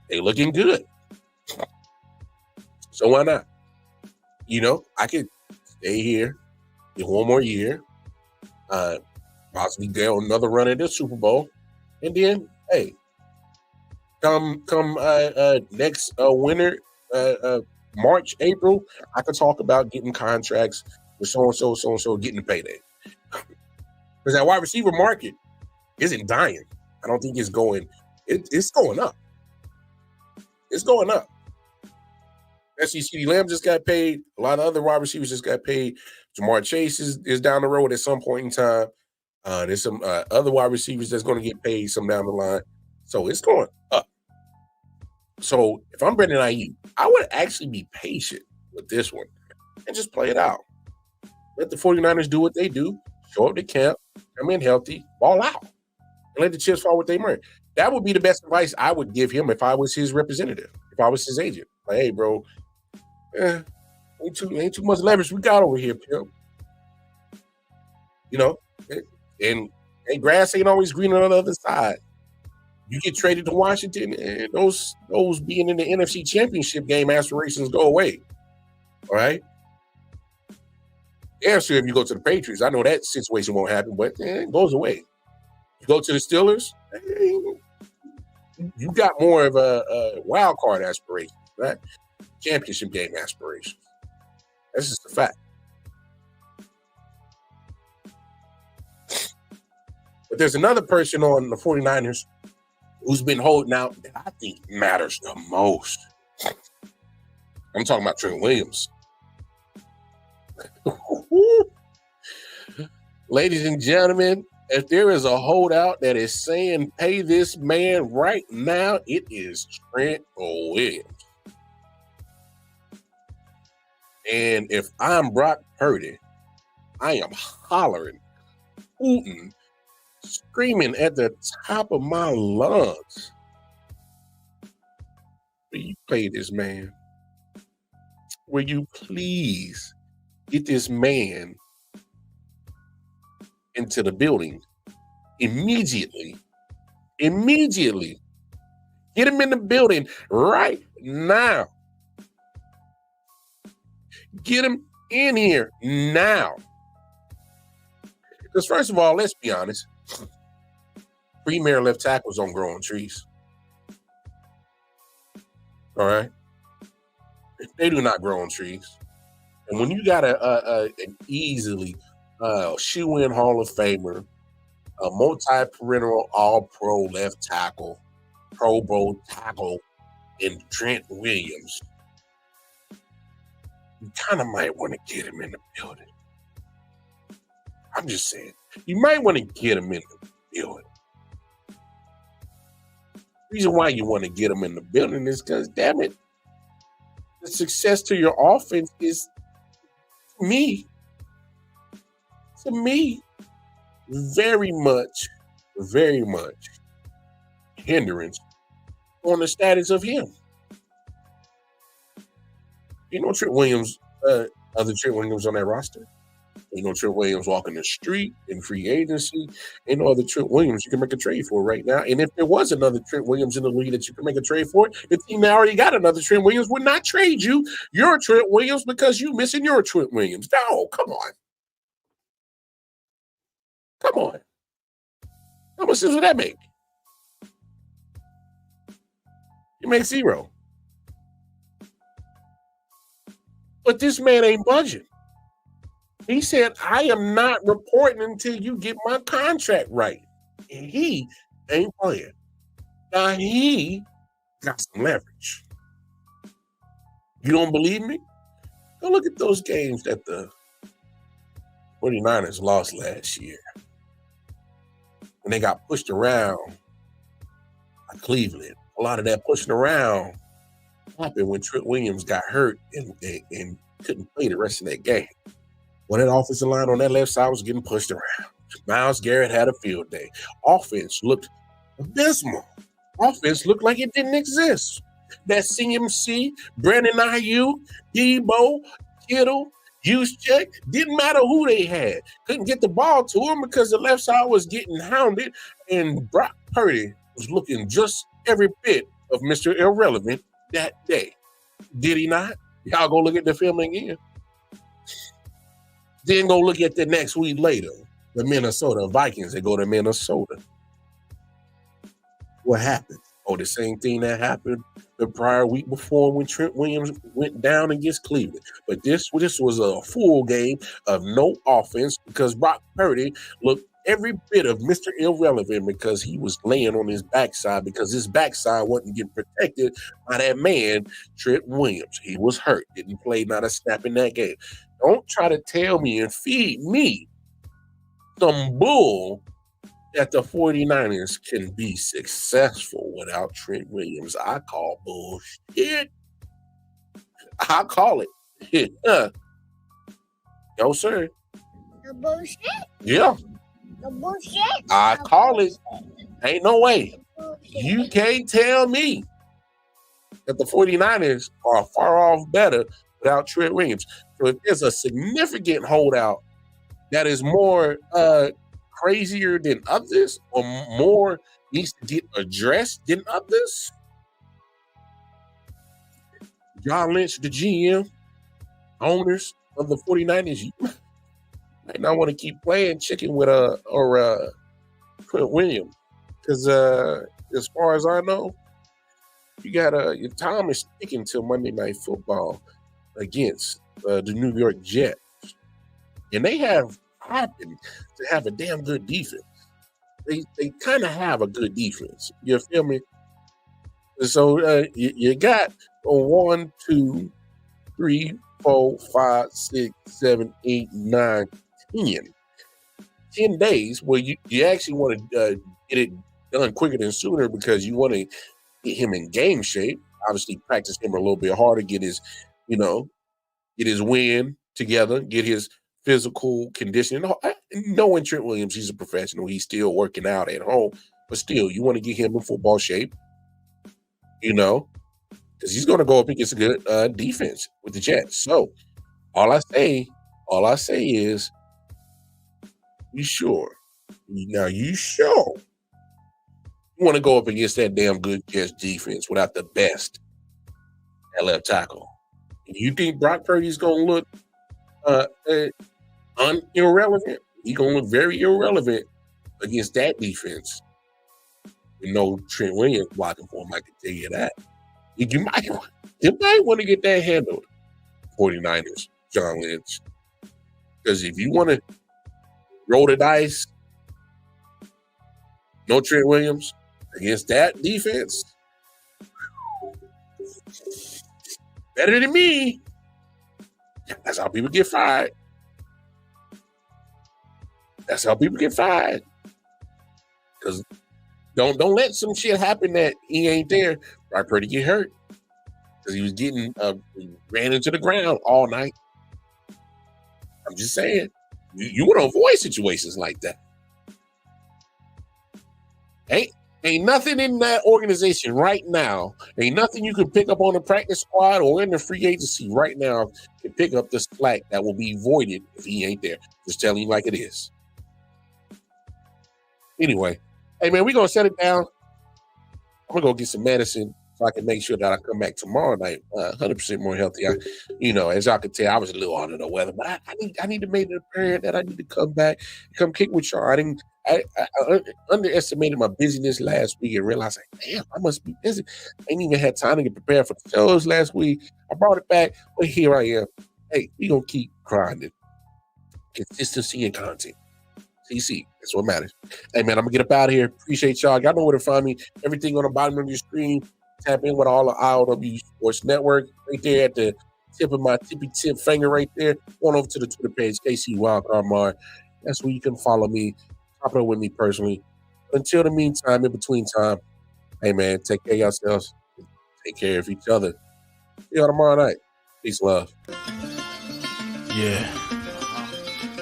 They looking good. So why not? I could stay here, get one more year, possibly get on another run at the Super Bowl, and then, hey, come next winter, March, April, I could talk about getting contracts with so-and-so getting the payday. Because that wide receiver market isn't dying. I don't think it's going. It's going up. It's going up. Actually, Ceedee Lamb just got paid. A lot of other wide receivers just got paid. Jamar Chase is down the road at some point in time. There's some other wide receivers that's going to get paid some down the line. So it's going up. So if I'm Brandon Ayuk, I would actually be patient with this one and just play it out. Let the 49ers do what they do. Show up to camp, come in healthy, ball out, and let the chips fall where they might. That would be the best advice I would give him if I was his representative, if I was his agent. Like, hey, bro, ain't too much leverage we got over here, Pimp. And grass ain't always green on the other side. You get traded to Washington, and those being in the NFC Championship game aspirations go away. All right? Yeah, sure, if you go to the Patriots, I know that situation won't happen, but it goes away. You go to the Steelers, you got more of a wild card aspiration, right? Championship game aspirations. That's just a fact. But there's another person on the 49ers who's been holding out that I think matters the most. I'm talking about Trent Williams. Ladies and gentlemen, If there is a holdout that is saying pay this man right now, it is Trent Williams. And if I'm Brock Purdy, I am hollering, hooting, screaming at the top of my lungs. Will you pay this man? Will you please get this man into the building immediately? Immediately. Get him in the building right now. Get him in here now. Because first of all, let's be honest. Premier left tackles don't grow on trees. All right? They do not grow on trees. And when you got an easily shoe-in Hall of Famer, a multi-perennial all-pro left tackle, Pro Bowl tackle in Trent Williams, you kind of might want to get him in the building. I'm just saying. You might want to get him in the building. The reason why you want to get him in the building is because, damn it, the success to your offense is, to me, very much hindrance on the status of him. You know Trent Williams, other Trent Williams on that roster. You know Trent Williams walking the street in free agency. Ain't no other Trent Williams you can make a trade for right now. And if there was another Trent Williams in the league that you can make a trade for, the team that already got another Trent Williams would not trade you your Trent Williams because you missing your Trent Williams. No, come on. Come on. How much sense would that make? You make zero. But this man ain't budging. He said, I am not reporting until you get my contract right. And he ain't playing. Now he got some leverage. You don't believe me? Go look at those games that the 49ers lost last year. When they got pushed around by Cleveland. A lot of that pushing around happened when Trent Williams got hurt and couldn't play the rest of that game. When that offensive line on that left side was getting pushed around. Myles Garrett had a field day. Offense looked abysmal. Offense looked like it didn't exist. That CMC, Brandon Ayuk, Debo, Kittle, Juszczyk, didn't matter who they had. Couldn't get the ball to him because the left side was getting hounded, and Brock Purdy was looking just every bit of Mr. Irrelevant that day. Did he not? Y'all go look at the film again. Then go look at the next week later, the Minnesota Vikings. They go to Minnesota. What happened? Oh, the same thing that happened the prior week before when Trent Williams went down against Cleveland. But this was a full game of no offense because Brock Purdy looked every bit of Mr. Irrelevant because he was laying on his backside because his backside wasn't getting protected by that man, Trent Williams. He was hurt, didn't play not a snap in that game. Don't try to tell me and feed me some bull that the 49ers can be successful without Trent Williams. I call bullshit. I call it. No, sir. The bullshit? Yeah. The bullshit? I call it. Ain't no way. You can't tell me that the 49ers are far off better without Trent Williams. So if there's a significant holdout that is more crazier than others or more needs to get addressed than others, John Lynch, the GM, owners of the 49ers, you might not want to keep playing chicken with Trent Williams. Because as far as I know, you got your time is ticking till Monday Night Football against the New York Jets. And they have happened to have a damn good defense. They kind of have a good defense. You feel me? So you got 1, 2, 3, 4, 5, 6, 7, 8, 9, 10. 10 days where you actually want to get it done quicker than sooner because you want to get him in game shape. Obviously, practice him a little bit harder, get his win together, get his physical conditioning. Knowing Trent Williams, he's a professional. He's still working out at home, but still, you want to get him in football shape, because he's going to go up against a good defense with the Jets. So, all I say is, you sure? Now, you sure you want to go up against that damn good Jets defense without the best at left tackle? You think Brock Purdy's going to look irrelevant? He's going to look very irrelevant against that defense. You know, Trent Williams blocking for him, I can tell you that. You might want to get that handled, 49ers, John Lynch. Because if you want to roll the dice, no Trent Williams against that defense, better than me. That's how people get fired. That's how people get fired. Because don't let some shit happen that he ain't there. Brock Purdy get hurt because he was getting ran into the ground all night. I'm just saying, you want to avoid situations like that. Ain't nothing in that organization right now. Ain't nothing you can pick up on the practice squad or in the free agency right now can pick up the slack that will be voided if he ain't there. Just telling you like it is. Anyway, hey man, we're gonna set it down. I'm gonna go get some medicine so I can make sure that I come back tomorrow night 100% more healthy. As y'all can tell, I was a little under the weather, but I need to make it apparent that I need to come back, come kick with y'all. I underestimated my busyness last week and realized, like, damn, I must be busy. I ain't even had time to get prepared for the shows last week. I brought it back, but here I am. Hey, we gonna keep grinding. Consistency and content. CC, that's what matters. Hey man, I'm gonna get up out of here. Appreciate y'all. Y'all know where to find me. Everything on the bottom of your screen. Tap in with all the I.O.W Sports Network right there at the tip of my tippy tip finger right there. Going over to the Twitter page, KC Wildcard Mar. That's where you can follow me. Talk it up with me personally. Until the meantime, in between time, hey man, take care of yourselves. Take care of each other. See y'all tomorrow night. Peace, love. Yeah.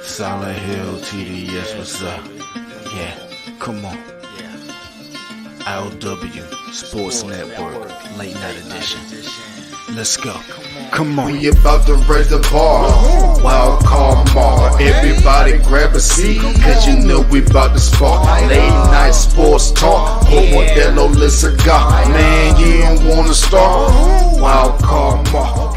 Solid Hill TD, yes, what's up? Yeah, come on. I.O.W Sports Network, late night edition. Let's go. Come on. We about to raise the bar. Wild card Mar. Everybody grab a seat, cause you know we about to spark. Late night sports talk. Modelo cigar. Man, you don't wanna start. Wild card Mar.